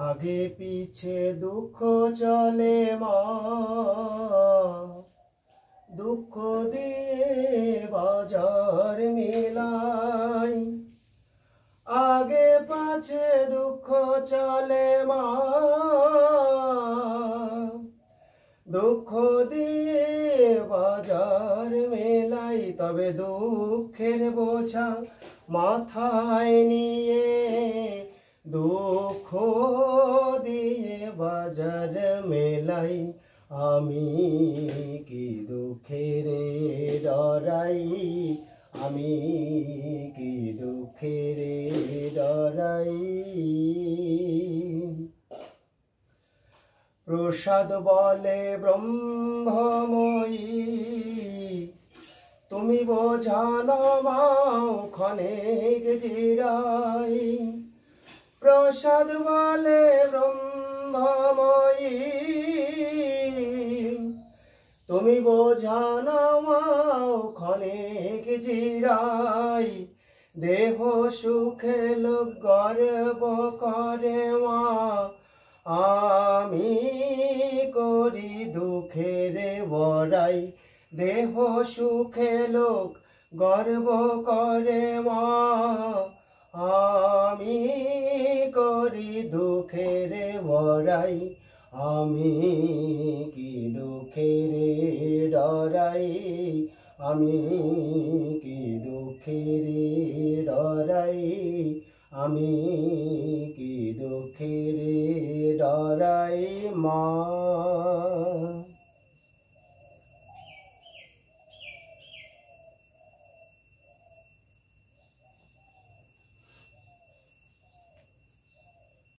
আগে পিছে দুঃখ চলে মা, দুঃখ দিয়ে বাজার মেলাই। আগে পাছে দুঃখ চলে মা, দুঃখ দিয়ে বাজার মেলাই। তবে দুঃখের বোঝা মাথায় নিয়ে দুঃখ দিয়ে বাজার মেলাই। আমি কি দুঃখের ডরাই, আমি কি দুঃখের ডরাই। প্রসাদ বলে ব্রহ্মময়ী, তুমি বোঝা নামাও ক্ষণেক জিরাই। প্রসাদ বলে ব্রহ্মময়ী, তুমি বোঝা নামাও ক্ষণেক জিরাই। দেহ সুখে লোক গর্ব করে মা, আমি করি দুঃখের বড়াই। দেহ সুখে লোক গর্ব করে মা, আমি করি দুঃখের বড়াই। আমি কি দুঃখের ডরাই, আমি কি দুঃখের ডরাই, আমি কি দুঃখের ডরাই মা।